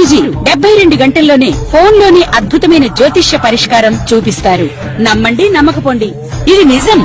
గురూజీ 72 గంటల్లోనే ఫోన్లోని అద్భుతమైన జ్యోతిష్య పరిష్కారం చూపిస్తారు. నమ్మండి, నమ్మకపోండి, ఇది నిజం.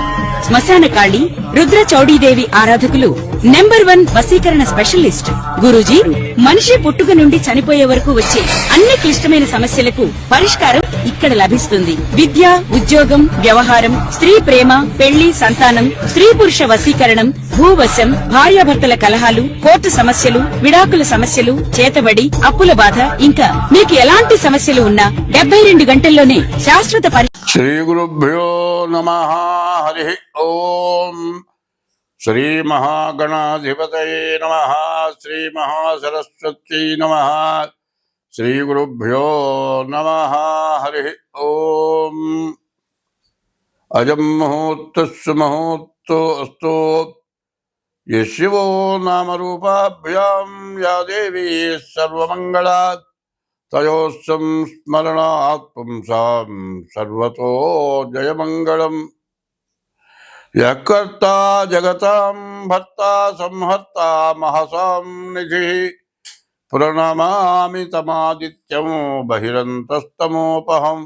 శ్మశాన కాళి రుద్ర చౌడీదేవి ఆరాధకులు నంబర్ 1 వశీకరణ స్పెషలిస్ట్. గురూజీ మనిషి పుట్టుక నుండి చనిపోయే వరకు వచ్చే అన్ని క్లిష్టమైన సమస్యలకు పరిష్కారం ఇక్కడ లభిస్తుంది. విద్య, ఉద్యోగం, వ్యవహారం, స్త్రీ ప్రేమ, పెళ్లి, సంతానం, స్త్రీ పురుష వశీకరణం, భూవశం, భార్యాభర్తల కలహాలు, కోర్టు సమస్యలు, విడాకుల సమస్యలు, చేతబడి, అప్పుల బాధ, ఇంకా మీకు ఎలాంటి సమస్యలు ఉన్నా 72 గంటల్లోనే శాశ్వత శ్రీ గురుభ్యో నమః. హరి ఓం. శ్రీ మహాగణాధిపతయే నమః. శ్రీ మహాసరస్వత్యై నమః. శ్రీ గురుభ్యో నమః. హరి ఓం. అజం ముహూర్తస్సు ముహూర్తో అస్తు. యశివో నామరూపాభ్యాం యా దేవీ సర్వమంగళా తయోస్సం స్మరణాత్ పుంసాం సర్వతో జయమంగళం. యకర్తా జగతాం భర్తా సంహర్తా మహసాం నిధి ప్రణమామి తమాదిత్యం బహిరంతస్తమోపహం.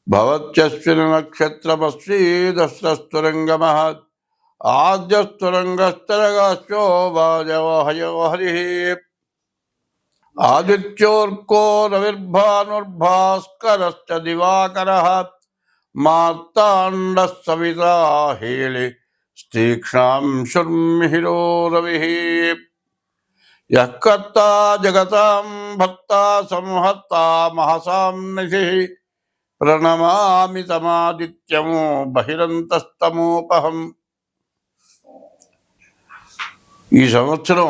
భవత్యస్మిన్ నక్షత్రమస్మి దస్రస్తురంగమః ఆద్యస్తురంగస్తరగాశ్చో వాజవహయో హరిః. ఆదిత్యోర్కో రవిర్భానుర్భాస్కరశ్చ దివాకరః మార్తాండ సవితా హేళి తీక్ష్ణాంశుర్మిహిరో రవిః. యః కర్తా జగతాం భర్తా సంహర్తా మహసాం నిధిః ప్రణమామి తమాదిత్యం బహిరంతస్తమోపహం. ఈ సంవత్సరం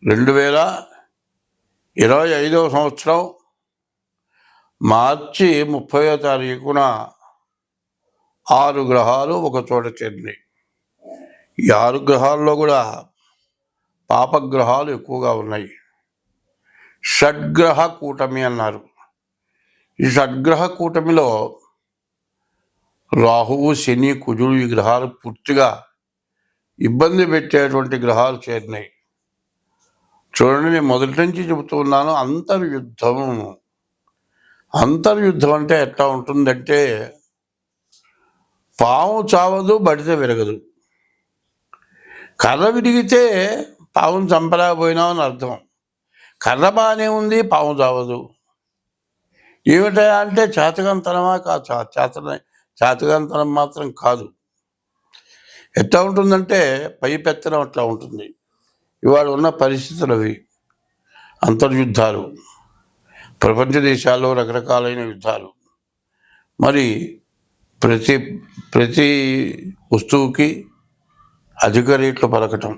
2025 సంవత్సరం మార్చి 30వ తారీఖున 6 గ్రహాలు ఒక చోట చేరినాయి. ఈ 6 గ్రహాల్లో కూడా పాపగ్రహాలు ఎక్కువగా ఉన్నాయి. షడ్గ్రహ కూటమి అన్నారు. ఈ షడ్గ్రహ కూటమిలో రాహువు, శని, కుజుడు ఈ గ్రహాలు పూర్తిగా ఇబ్బంది పెట్టేటువంటి గ్రహాలు చేరినాయి. చూడండి, నేను మొదటి నుంచి చెబుతూ ఉన్నాను, అంతర్యుద్ధం. అంతర్యుద్ధం అంటే ఎట్లా ఉంటుందంటే పాము చావదు, బడితే విరగదు. కర్ర విరిగితే పావును చంపలేకపోయినామని అర్థం. కర్ర బాగానే ఉంది, పాము చావదు. ఏమిటా అంటే చేతకంతనమా కాదు. చేతకంతనం మాత్రం కాదు. ఎట్లా ఉంటుందంటే పై పెత్తనం అట్లా ఉంటుంది. ఇవాళ ఉన్న పరిస్థితులు అవి. అంతర్యుద్ధాలు, ప్రపంచ దేశాల్లో రకరకాలైన యుద్ధాలు. మరి ప్రతి వస్తువుకి అధిక రేట్లు పలకటం,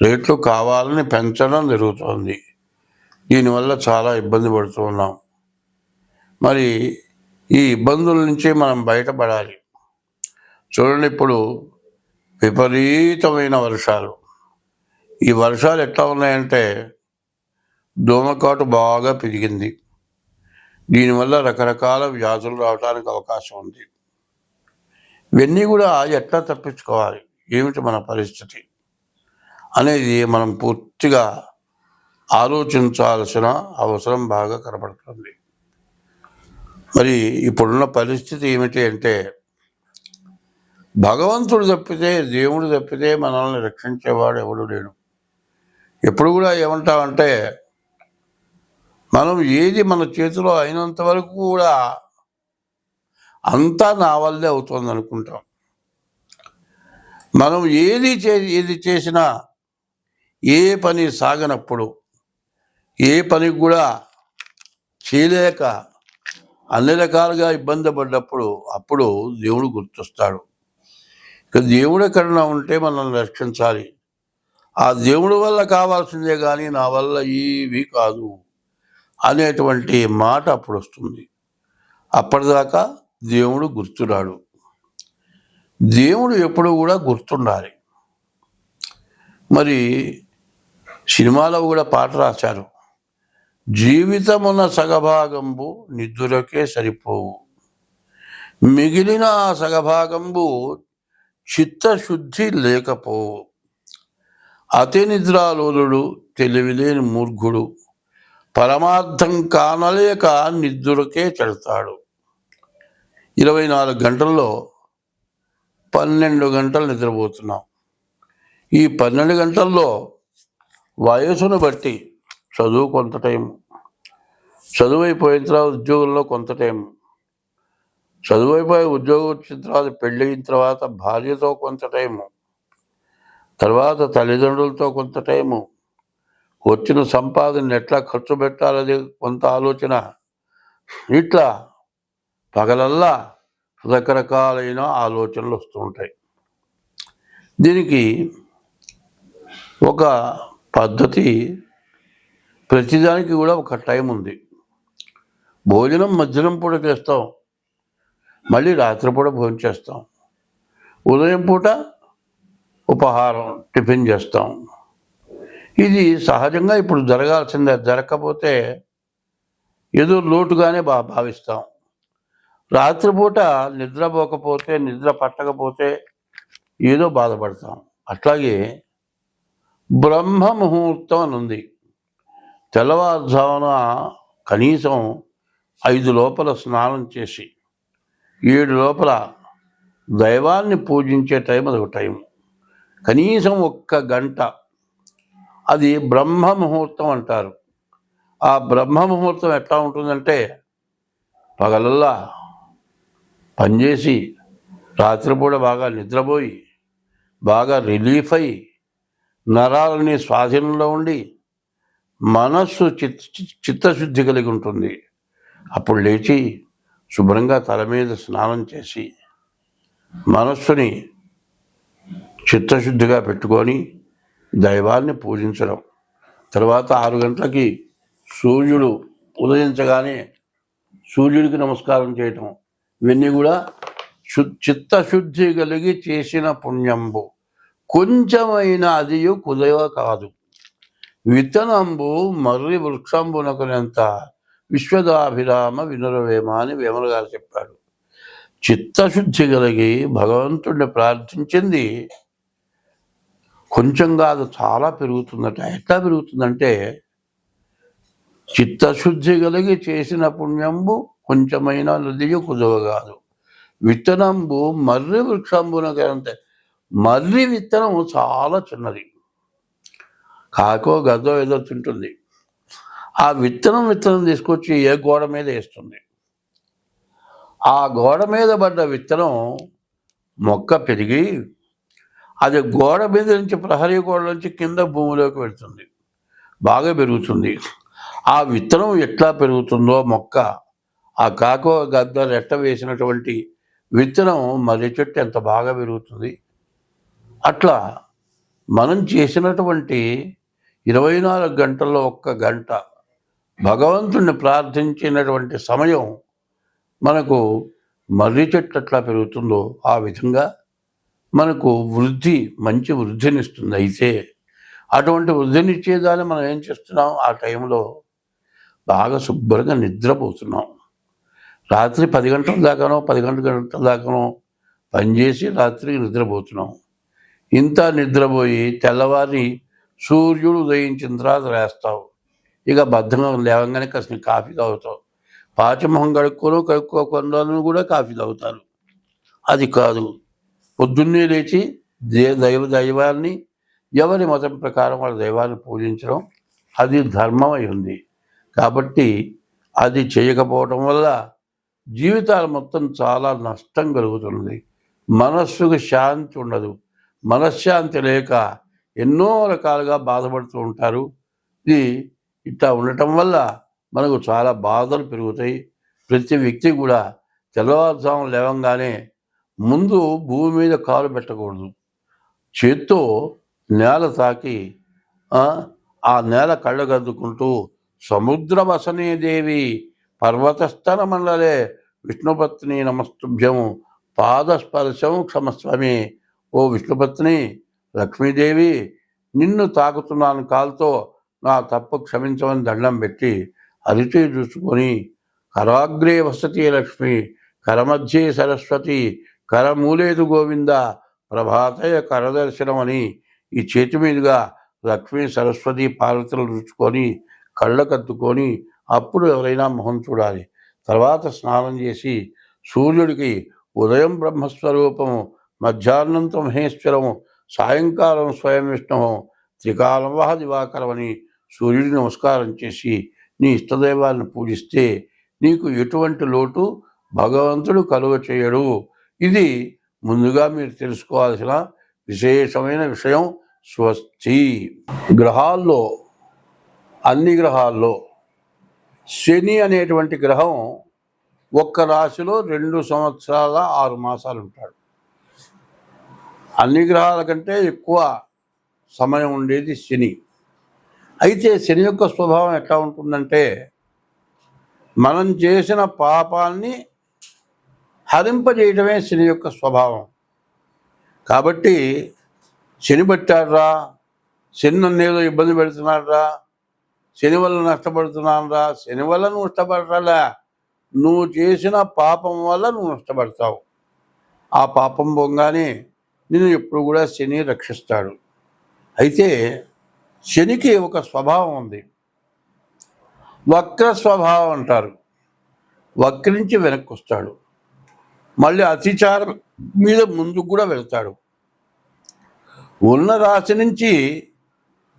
రేట్లు కావాలని పెంచడం జరుగుతోంది. దీనివల్ల చాలా ఇబ్బంది పడుతూ ఉన్నాం. మరి ఈ ఇబ్బందుల నుంచి మనం బయటపడాలి. చూడండి, ఇప్పుడు విపరీతమైన వర్షాలు. ఈ వర్షాలు ఎట్లా ఉన్నాయంటే దోమకాటు బాగా పెరిగింది. దీనివల్ల రకరకాల వ్యాధులు రావడానికి అవకాశం ఉంది. ఇవన్నీ కూడా ఎట్లా తప్పించుకోవాలి, ఏమిటి మన పరిస్థితి అనేది మనం పూర్తిగా ఆలోచించాల్సిన అవసరం బాగా కనపడుతుంది. మరి ఇప్పుడున్న పరిస్థితి ఏమిటి అంటే భగవంతుడు తప్పితే, దేవుడు తప్పితే మనల్ని రక్షించేవాడు ఎవడు లేడు. ఎప్పుడు కూడా ఏమంటామంటే మనం ఏది మన చేతిలో అయినంత వరకు కూడా అంతా నా వల్లే అవుతుంది అనుకుంటాం. మనం ఏది చేసినా, ఏ పని సాగనప్పుడు, ఏ పనికి కూడా చేయలేక అన్ని రకాలుగా ఇబ్బంది పడ్డప్పుడు అప్పుడు దేవుడు గుర్తొస్తాడు. ఇక దేవుడు ఎక్కడన్నా ఉంటే మనల్ని రక్షించాలి. ఆ దేవుడి వల్ల కావాల్సిందే కానీ నా వల్ల ఏవి కాదు అనేటువంటి మాట అప్పుడు వస్తుంది. అప్పటిదాకా దేవుడు గుర్తురాడు. దేవుడు ఎప్పుడు కూడా గుర్తుండాలి. మరి సినిమాలో కూడా పాట రాశారు, జీవితమున సగభాగంబు నిద్దురకే సరిపోవు, మిగిలిన ఆ సగభాగంబు చిత్తశుద్ధి లేకపోవు, అతి నిద్రాలోలుడు తెలివిలేని మూర్ఖుడు పరమార్థం కానలేక నిద్దురకే చెడతాడు. 24 గంటల్లో 12 గంటలు నిద్రపోతున్నాం. ఈ 12 గంటల్లో వయసును బట్టి చదువు కొంత టైం, చదువు అయిపోయిన తర్వాత ఉద్యోగంలో కొంత టైం, చదువు అయిపోయి ఉద్యోగం వచ్చిన తర్వాత పెళ్ళి అయిన తర్వాత భార్యతో కొంత టైము, తర్వాత తల్లిదండ్రులతో కొంత టైము, వచ్చిన సంపాదన ఎట్లా ఖర్చు పెట్టాలది కొంత ఆలోచన. ఇట్లా పగలల్లా రకరకాలైన ఆలోచనలు వస్తూ ఉంటాయి. దీనికి ఒక పద్ధతి, ప్రతిదానికి కూడా ఒక టైం ఉంది. భోజనం మధ్యాహ్నం పూట చేస్తాం, మళ్ళీ రాత్రిపూట భోజనం చేస్తాం, ఉదయం పూట ఉపహారం టిఫిన్ చేస్తాం. ఇది సహజంగా ఇప్పుడు జరగాల్సిందే. జరగకపోతే ఏదో లోటుగానే భావిస్తాం. రాత్రిపూట నిద్రపోకపోతే, నిద్ర పట్టకపోతే ఏదో బాధపడతాం. అట్లాగే బ్రహ్మ ముహూర్తం అని ఉంది. తెల్లవారుజామున కనీసం 5 లోపల స్నానం చేసి 7 లోపల దైవాన్ని పూజించే టైం అది ఒక టైం. కనీసం 1 గంట అది బ్రహ్మ ముహూర్తం అంటారు. ఆ బ్రహ్మ ముహూర్తం ఎట్లా ఉంటుందంటే పగలల్లా పనిచేసి రాత్రిపూట బాగా నిద్రపోయి బాగా రిలీఫ్ అయ్యి నరాలని స్వాధీనంలో ఉండి మనస్సు చిత్తశుద్ధి కలిగి ఉంటుంది. అప్పుడు లేచి శుభ్రంగా తల మీద స్నానం చేసి మనస్సుని చిత్తశుద్ధిగా పెట్టుకొని దైవాన్ని పూజించడం. తర్వాత 6 గంటలకి సూర్యుడు ఉదయించగానే సూర్యుడికి నమస్కారం చేయటం. ఇవన్నీ కూడా చిత్తశుద్ధి కలిగి చేసిన పుణ్యంబు. కొంచెమైన అదియు కుదవ కాదు, విత్తనంబు మర్రి వృక్షంబునకునంత విశ్వదాభిరామ వినురవేమ అని వేమన గారు చెప్పాడు. చిత్తశుద్ధి కలిగి భగవంతుడిని ప్రార్థించింది కొంచెం కాదు, చాలా పెరుగుతుందట. ఎట్లా పెరుగుతుందంటే చిత్తశుద్ధి కలిగి చేసిన పుణ్యంబు కొంచెమైన నదియు కుదవ కాదు, విత్తనంబు మర్రి వృక్షంబునకునంత. మర్రి విత్తనం చాలా చిన్నది, కాకో గద్దో ఏదో తింటుంది. ఆ విత్తనం తీసుకొచ్చి ఏ గోడ మీద వేస్తుంది. ఆ గోడ మీద పడ్డ విత్తనం మొక్క పెరిగి అది గోడ మీద నుంచి, ప్రహరీ గోడ నుంచి కింద భూమిలోకి వెళ్తుంది, బాగా పెరుగుతుంది. ఆ విత్తనం ఎట్లా పెరుగుతుందో మొక్క, ఆ కాకో గద్ద రెట్ట వేసినటువంటి విత్తనం మర్రి చెట్టు ఎంత బాగా పెరుగుతుంది. అట్లా మనం చేసినటువంటి 24 గంటల్లో 1 గంట భగవంతుణ్ణి ప్రార్థించినటువంటి సమయం మనకు మర్రి చెట్టు ఎట్లా పెరుగుతుందో ఆ విధంగా మనకు మంచి వృద్ధినిస్తుంది. అయితే అటువంటి వృద్ధినిచ్చేదాన్ని మనం ఏం చేస్తున్నాం, ఆ టైంలో బాగా శుభ్రంగా నిద్రపోతున్నాం. రాత్రి 10 గంటల దాకానో 11 గంటల దాకానో పనిచేసి రాత్రికి నిద్రపోతున్నాం. ఇంత నిద్రపోయి తెల్లవారి సూర్యుడు ఉదయించిన తర్వాత లేస్తావు. ఇక బద్ధంగా లేవగానే కాస్త కాఫీ తాగుతావు. పాచమొహం కడుక్కోకుండా కూడా కాఫీ తాగుతారు. అది కాదు, పొద్దున్నే లేచి దైవాన్ని, ఎవరి మతం ప్రకారం వాళ్ళ దైవాన్ని పూజించడం అది ధర్మం అయి ఉంది. కాబట్టి అది చేయకపోవడం వల్ల జీవితాలు మొత్తం చాలా నష్టం కలుగుతుంది. మనస్సుకు శాంతి ఉండదు. మనశ్శాంతి లేక ఎన్నో రకాలుగా బాధపడుతూ ఉంటారు. ఇది ఇట్లా ఉండటం వల్ల మనకు చాలా బాధలు పెరుగుతాయి. ప్రతి వ్యక్తి కూడా తెల్లవారుజామున లేవంగానే ముందు భూమి మీద కాలు పెట్టకూడదు. చేత్తో నేల తాకి ఆ నేల కళ్ళగద్దుకుంటూ సముద్ర వసనే దేవి పర్వతస్థన మండలే విష్ణుపత్ని నమస్తుభ్యం పాదస్పర్శం క్షమస్వమి. ఓ విష్ణుపత్ని లక్ష్మీదేవి, నిన్ను తాకుతున్నాను కాలుతో, నా తప్పు క్షమించమని దండం పెట్టి అరిచి చూసుకొని, కరాగ్రే వసతి లక్ష్మి, కరమధ్యే సరస్వతి, కరమూలేదు గోవింద, ప్రభాతయ కరదర్శనం అని ఈ చేతి మీదుగా లక్ష్మీ సరస్వతి పార్వతులు రుచుకొని కళ్ళకద్దుకొని అప్పుడు ఎవరైనా మొహం చూడాలి. తర్వాత స్నానం చేసి సూర్యుడికి ఉదయం బ్రహ్మస్వరూపము, మధ్యాహ్నంతో మహేశ్వరము, సాయంకాలం స్వయం విష్ణువు, త్రికాలవహ దివాకరం అని సూర్యుడికి నమస్కారం చేసి నీ ఇష్టదైవాన్ని పూజిస్తే నీకు ఎటువంటి లోటు భగవంతుడు కలుగ చేయడు. ఇది ముందుగా మీరు తెలుసుకోవాల్సిన విశేషమైన విషయం. స్వస్తి. గ్రహాల్లో అన్ని గ్రహాల్లో శని అనేటువంటి గ్రహం ఒక్క రాశిలో 2 సంవత్సరాల 6 మాసాలు ఉంటాడు. అన్ని గ్రహాల కంటే ఎక్కువ సమయం ఉండేది శని. అయితే శని యొక్క స్వభావం ఎట్లా ఉంటుందంటే మనం చేసిన పాపాన్ని హరింపజేయడమే శని యొక్క స్వభావం. కాబట్టి శని పట్టాడురా, శని నన్ను ఏదో ఇబ్బంది పెడుతున్నాడురా, శని వల్ల నష్టపడుతున్నానురా, శని వల్ల నువ్వు నష్టపడరా, నువ్వు చేసిన పాపం వల్ల నువ్వు నష్టపడతావు. ఆ పాపం పోగానే నిన్ను ఎప్పుడు కూడా శని రక్షిస్తాడు. అయితే శనికి ఒక స్వభావం ఉంది, వక్ర స్వభావం అంటారు. వక్రించి వెనక్కి వస్తాడు, మళ్ళీ అతిచారం మీద ముందుకు కూడా వెళ్తాడు. ఉన్న రాశి నుంచి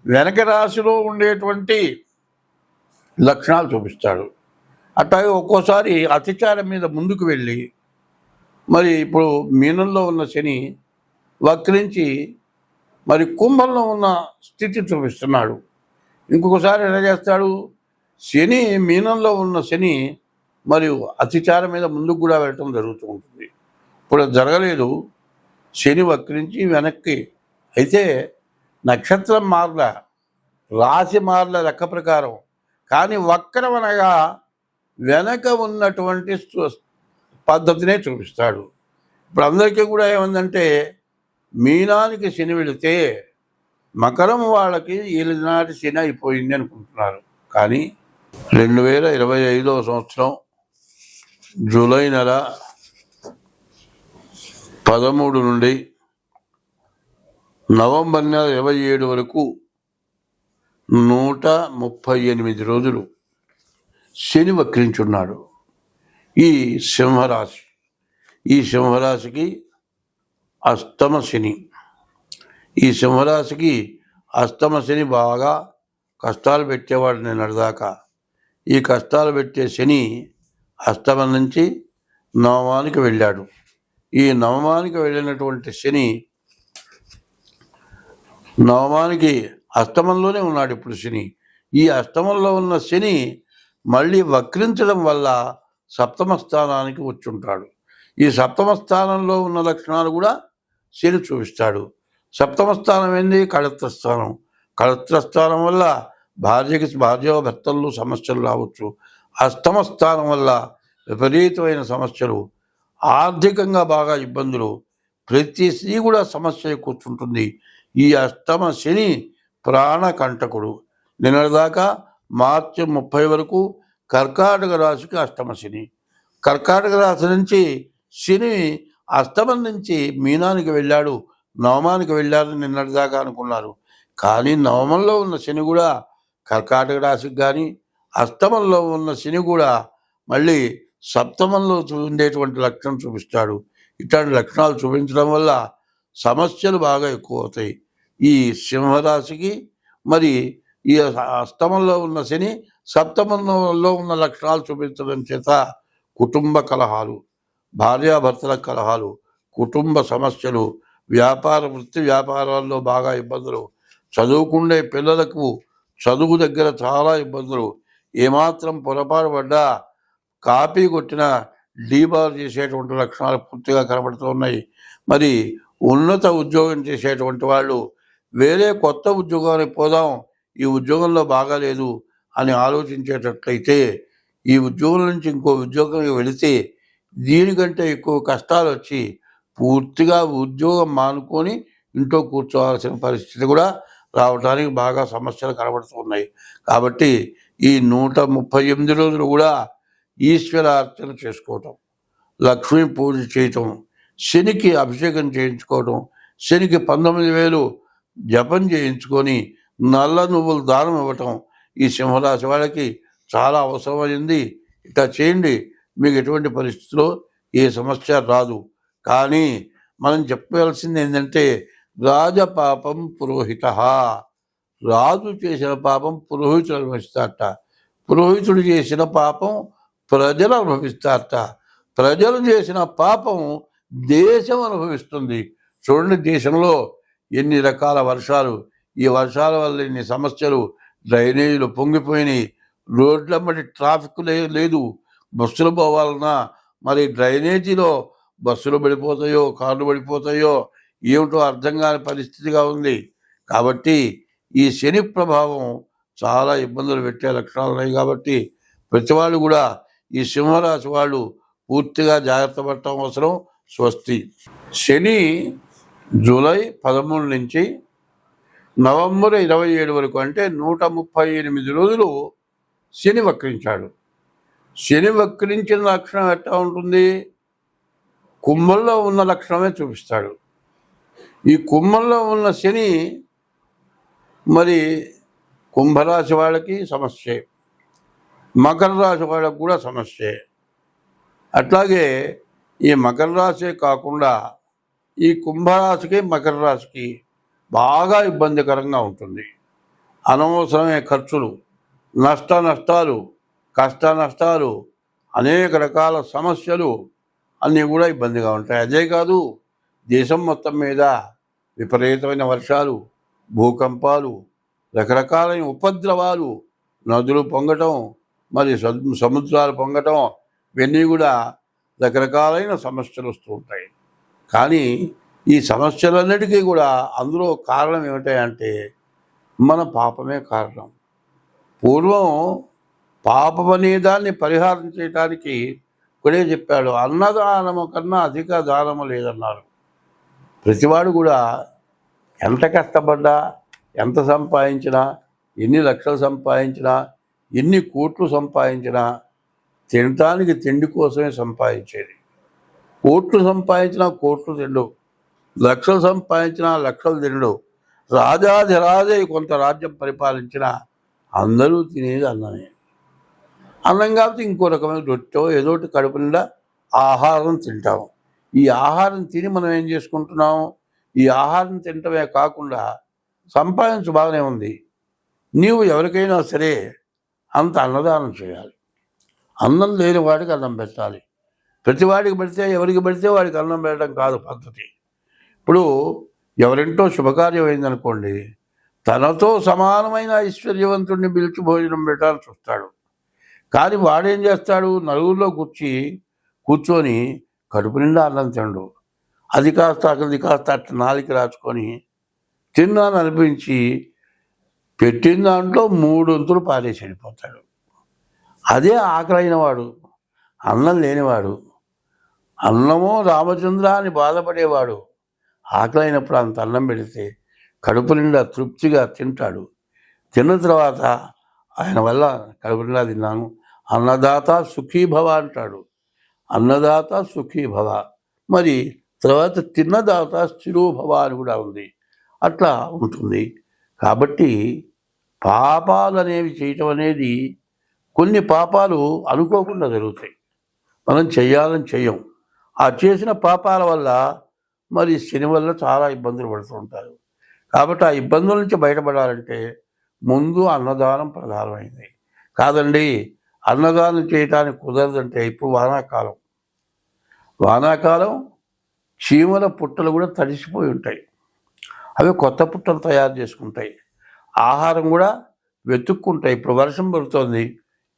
వెనక రాశిలో ఉండేటువంటి లక్షణాలు చూపిస్తాడు. అట్లాగే ఒక్కోసారి అతిచారం మీద ముందుకు వెళ్ళి మరి ఇప్పుడు మీనంలో ఉన్న శని వక్రించి మరి కుంభంలో ఉన్న స్థితి చూపిస్తున్నాడు. ఇంకొకసారి ఎలా చేస్తాడు, శని మీనంలో ఉన్న శని మరియు అతిచారం మీద ముందుకు కూడా వెళ్ళటం జరుగుతూ ఉంటుంది. ఇప్పుడు జరగలేదు, శని వక్రించి వెనక్కి. అయితే నక్షత్రం మార్ల, రాశి మార్ల లెక్క ప్రకారం, కానీ వక్రం అనగా వెనక ఉన్నటువంటి పద్ధతినే చూపిస్తాడు. ఇప్పుడు అందరికీ కూడా ఏముందంటే మీనానికి శని వెళితే మకరం వాళ్ళకి ఈనాటి శని అయిపోయింది అనుకుంటున్నారు. కానీ 2025వ సంవత్సరం జూలై నెల 13 నుండి నవంబర్ నెల 27 వరకు 138 రోజులు శని వక్రించున్నాడు. ఈ సింహరాశి, ఈ సింహరాశికి అష్టమ శని. ఈ సింహరాశికి అష్టమ శని బాగా కష్టాలు పెట్టేవాడు నిన్నటిదాకా. ఈ కష్టాలు పెట్టే శని అష్టమం నుంచి నవమానికి వెళ్ళాడు. ఈ నవమానికి వెళ్ళినటువంటి శని నవమానికి అష్టమంలోనే ఉన్నాడు ఇప్పుడు శని. ఈ అష్టమంలో ఉన్న శని మళ్ళీ వక్రించడం వల్ల సప్తమ స్థానానికి వచ్చుంటాడు. ఈ సప్తమ స్థానంలో ఉన్న లక్షణాలు కూడా శని చూపిస్తాడు. సప్తమ స్థానం ఏంది? కళత్ర స్థానం. కళత్ర స్థానం వల్ల భార్యాభర్తల్లో సమస్యలు రావచ్చు. అష్టమ స్థానం వల్ల విపరీతమైన సమస్యలు, ఆర్థికంగా బాగా ఇబ్బందులు, ప్రతి స్త్రీ కూడా సమస్య కూర్చుంటుంది. ఈ అష్టమ శని ప్రాణకంటకుడు. నిన్నటిదాకా మార్చి 30 వరకు కర్కాటక రాశికి అష్టమ శని. కర్కాటక రాశి నుంచి శని అష్టమం నుంచి మీనానికి వెళ్ళాడు, నవమానికి వెళ్ళాడు నిన్నటిదాకా అనుకున్నారు. కానీ నవమంలో ఉన్న శని కూడా కర్కాటక రాశికి కానీ, అష్టమంలో ఉన్న శని కూడా మళ్ళీ సప్తమంలో ఉండేటువంటి లక్షణం చూపిస్తాడు. ఇట్లాంటి లక్షణాలు చూపించడం వల్ల సమస్యలు బాగా ఎక్కువ అవుతాయి. ఈ సింహరాశికి మరి ఈ అష్టమంలో ఉన్న శని సప్తమంలో ఉన్న లక్షణాలు చూపించడం చేత కుటుంబ కలహాలు, భార్యాభర్తల కలహాలు, కుటుంబ సమస్యలు, వృత్తి వ్యాపారాల్లో బాగా ఇబ్బందులు, చదువుకునే పిల్లలకు చదువు దగ్గర చాలా ఇబ్బందులు, ఏమాత్రం పొరపాటు పడ్డా కాపీ కొట్టిన డీబార్ చేసేటువంటి లక్షణాలు పూర్తిగా కనబడుతూ ఉన్నాయి. మరి ఉన్నత ఉద్యోగం చేసేటువంటి వాళ్ళు వేరే కొత్త ఉద్యోగానికి పోదాం, ఈ ఉద్యోగంలో బాగాలేదు అని ఆలోచించేటట్లయితే ఈ ఉద్యోగం నుంచి ఇంకో ఉద్యోగం వెళితే దీనికంటే ఎక్కువ కష్టాలు వచ్చి పూర్తిగా ఉద్యోగం మానుకొని ఇంట్లో కూర్చోవాల్సిన పరిస్థితి కూడా రావడానికి బాగా సమస్యలు కనబడుతున్నాయి. కాబట్టి ఈ 138 రోజులు కూడా ఈశ్వరార్చన చేసుకోవటం, లక్ష్మీ పూజ చేయటం, శనికి అభిషేకం చేయించుకోవటం, శనికి 19,000 జపం చేయించుకొని నల్ల నువ్వులు దానం ఇవ్వటం ఈ సింహరాశి వాళ్ళకి చాలా అవసరమైంది. ఇట్లా చేయండి, మీకు ఎటువంటి పరిస్థితిలో ఏ సమస్య రాదు. కానీ మనం చెప్పవలసింది ఏంటంటే రాజపాపం పురోహిత, రాజు చేసిన పాపం పురోహితుడు అనుభవిస్తారట, పురోహితుడు చేసిన పాపం ప్రజలు అనుభవిస్తారట, ప్రజలు చేసిన పాపం దేశం అనుభవిస్తుంది. చూడండి, దేశంలో ఎన్ని రకాల వర్షాలు, ఈ వర్షాల వల్ల ఎన్ని సమస్యలు, డ్రైనేజీలు పొంగిపోయినాయి, రోడ్లమ్మటి ట్రాఫిక్ లేదు, బస్సులు పోవాలన్నా మరి డ్రైనేజీలో బస్సులు పడిపోతాయో కార్లు పడిపోతాయో ఏమిటో అర్థం కాని పరిస్థితిగా ఉంది. కాబట్టి ఈ శని ప్రభావం చాలా ఇబ్బందులు పెట్టే లక్షణాలు ఉన్నాయి. కాబట్టి ప్రతి వాళ్ళు కూడా ఈ సింహరాశి వాళ్ళు పూర్తిగా జాగ్రత్త పడటం అవసరం. స్వస్తి. శని జూలై 13 నుంచి నవంబర్ 27 వరకు, అంటే 138 రోజులు శని వక్రించాడు. శని వక్రించిన లక్షణం ఎట్లా ఉంటుంది? కుంభంలో ఉన్న లక్షణమే చూపిస్తాడు. ఈ కుంభంలో ఉన్న శని మరి కుంభరాశి వాళ్ళకి సమస్యే, మకర రాశి వాళ్ళకి కూడా సమస్యే. అట్లాగే ఈ మకర రాశే కాకుండా ఈ కుంభరాశికి మకర రాశికి బాగా ఇబ్బందికరంగా ఉంటుంది. అనవసరమైన ఖర్చులు, నష్టాలు, కష్ట నష్టాలు, అనేక రకాల సమస్యలు అన్నీ కూడా ఇబ్బందిగా ఉంటాయి. అదే కాదు, దేశం మొత్తం మీద విపరీతమైన వర్షాలు, భూకంపాలు, రకరకాలైన ఉపద్రవాలు, నదులు పొంగటం, మరి సముద్రాలు పొంగటం, ఇవన్నీ కూడా రకరకాలైన సమస్యలు వస్తూ ఉంటాయి. కానీ ఈ సమస్యలన్నిటికీ కూడా అందులో కారణం ఏమిటంటే మన పాపమే కారణం. పూర్వం పాపం అనే దాన్ని పరిహారం చేయడానికి ఇక్కడే చెప్పాడు, అన్నదానము కన్నా అధిక దానము లేదన్నారు. ప్రతివాడు కూడా ఎంత కష్టపడ్డా, ఎంత సంపాదించినా, ఎన్ని లక్షలు సంపాదించినా, ఎన్ని కోట్లు సంపాదించినా తినటానికి తిండి కోసమే సంపాదించేది. కోట్లు సంపాదించినా కోట్లు తిండు, లక్షలు సంపాదించినా లక్షలు తినడు. రాజాధిరాజే కొంత రాజ్యం పరిపాలించిన అందరూ తినేది అన్నమే. అన్నం కాబట్టి ఇంకో రకమైన రొట్టె ఏదోటి కడుపు నిండా ఆహారం తింటాము. ఈ ఆహారం తిని మనం ఏం చేసుకుంటున్నాం? ఈ ఆహారం తినటమే కాకుండా సంపాదించు బాగానే ఉంది, నీవు ఎవరికైనా సరే అంత అన్నదానం చేయాలి. అన్నం లేని వాడికి అన్నం పెట్టాలి. ప్రతివాడికి పెడితే, ఎవరికి పెడితే వాడికి అన్నం పెట్టడం కాదు పద్ధతి. ఇప్పుడు ఎవరింటో శుభకార్యం అయిందనుకోండి, తనతో సమానమైన ఐశ్వర్యవంతుడిని పిలిచి భోజనం పెట్టాలని చూస్తాడు. కానీ వాడేం చేస్తాడు? నలుగురిలో కూర్చొని కడుపు నిండా అన్నం తినడు. అది కాస్త అది కాస్త అట్లా నాలికి రాచుకొని తిన్నాను అనిపించి పెట్టిన దాంట్లో 3 వంతులు పారేసి వెళ్ళిపోతాడు. అదే ఆకలైన వాడు, అన్నం లేనివాడు, అన్నమో రామచంద్ర అని బాధపడేవాడు ఆకలైనప్పుడు అంత అన్నం పెడితే కడుపు నిండా తృప్తిగా తింటాడు. తిన్న తర్వాత ఆయన వల్ల కడుపు నిండా తిన్నాను, అన్నదాత సుఖీభవ అంటాడు. అన్నదాత సుఖీభవ, మరి తర్వాత తిన్నదాత స్థిరోభవ అని కూడా ఉంది. అట్లా ఉంటుంది. కాబట్టి పాపాలు అనేవి చేయటం అనేది, కొన్ని పాపాలు అనుకోకుండా జరుగుతాయి, మనం చెయ్యాలని చెయ్యం. ఆ చేసిన పాపాల వల్ల మరి శని వల్ల చాలా ఇబ్బందులు పడుతూ ఉంటారు. కాబట్టి ఆ ఇబ్బందుల నుంచి బయటపడాలంటే ముందు అన్నదానం ప్రధానమైంది. కాదండి అన్నదానం చేయడానికి కుదరదంటే, ఇప్పుడు వానాకాలం చీమల పుట్టలు కూడా తడిసిపోయి ఉంటాయి, అవి కొత్త పుట్టలు తయారు చేసుకుంటాయి, ఆహారం కూడా వెతుక్కుంటాయి. ఇప్పుడు వర్షం పడుతుంది,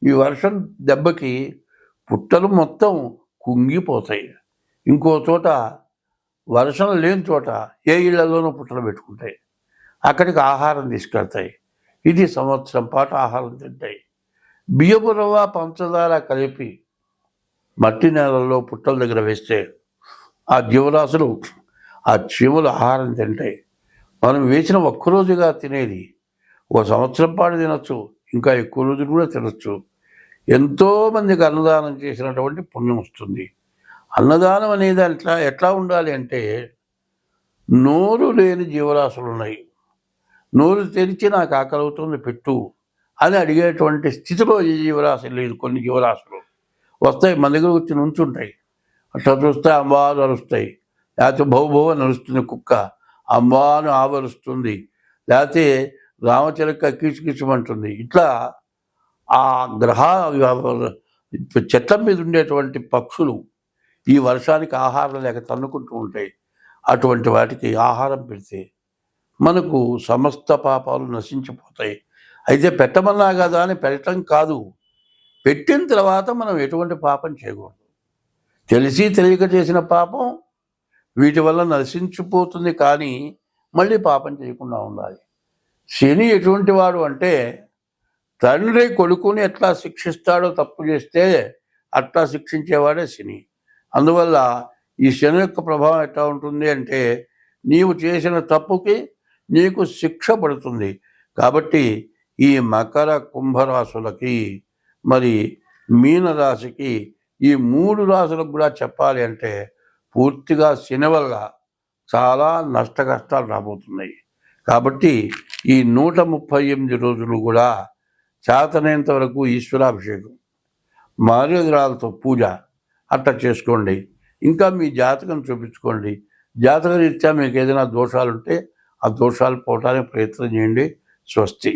ఈ వర్షం దెబ్బకి పుట్టలు మొత్తం కుంగిపోతాయి. ఇంకో చోట వర్షం లేని చోట ఏ ఇళ్లలోనూ పుట్టలు పెట్టుకుంటాయి, అక్కడికి ఆహారం తీసుకెళ్తాయి. ఇది సంవత్సరం పాటు ఆహారం తింటాయి. బియ్యపు రవ్వ పంచదార కలిపి మట్టి నేలల్లో పుట్టల దగ్గర వేస్తే ఆ జీవరాశులు, ఆ చీమలు ఆహారం తింటాయి. మనం వేసిన ఒక్కరోజుగా తినేది 1 సంవత్సరం పాటు తినచ్చు, ఇంకా ఎక్కువ రోజులు కూడా తినచ్చు. ఎంతోమందికి అన్నదానం చేసినటువంటి పుణ్యం వస్తుంది. అన్నదానం అనేది ఎట్లా ఉండాలి అంటే, నోరు లేని జీవరాశులు ఉన్నాయి, నోరు తెరిచి నాకు ఆకలి అవుతుంది పెట్టు అని అడిగేటువంటి స్థితిలో ఈ జీవరాశి లేదు. కొన్ని జీవరాశులు వస్తాయి, మన దగ్గర వచ్చి నుంచుంటాయి, అట్లా చూస్తే అమ్మాను అరుస్తాయి, లేకపోతే భౌభవ నరుస్తుంది కుక్క, అమ్మాను ఆవరుస్తుంది, లేకపోతే రామచిలక కీచుకీచమంటుంది. ఇట్లా ఆ గ్రహ చెట్ల మీద ఉండేటువంటి పక్షులు ఈ వర్షానికి ఆహారం లేక తన్నుకుంటూ ఉంటాయి. అటువంటి వాటికి ఆహారం పెడితే మనకు సమస్త పాపాలు నశించిపోతాయి. అయితే పెట్టమన్నా కదా అని పెట్టడం కాదు, పెట్టిన తర్వాత మనం ఎటువంటి పాపం చేయకూడదు. తెలిసి తెలియక చేసిన పాపం వీటి వల్ల నశించిపోతుంది, కానీ మళ్ళీ పాపం చేయకుండా ఉండాలి. శని ఎటువంటి వాడు అంటే తండ్రి కొడుకుని ఎట్లా శిక్షిస్తాడో తప్పు చేస్తే అట్లా శిక్షించేవాడే శని. అందువల్ల ఈ శని యొక్క ప్రభావం ఎట్లా ఉంటుంది అంటే నీవు చేసిన తప్పుకి నీకు శిక్ష పడుతుంది. కాబట్టి ఈ మకర కుంభరాశులకి, మరి మీనరాశికి, ఈ 3 రాశులకు కూడా చెప్పాలి అంటే పూర్తిగా శని వల్ల చాలా నష్ట కష్టాలు రాబోతున్నాయి. కాబట్టి ఈ 138 రోజులు కూడా చేతనైనంత వరకు ఈశ్వరాభిషేకం, మారేడురాలతో పూజ అట్లా చేసుకోండి. ఇంకా మీ జాతకం చూపించుకోండి. జాతక రీత్యా మీకు ఏదైనా దోషాలు ఉంటే ఆ దోషాలు పోవటానికి ప్రయత్నం చేయండి. స్వస్తి.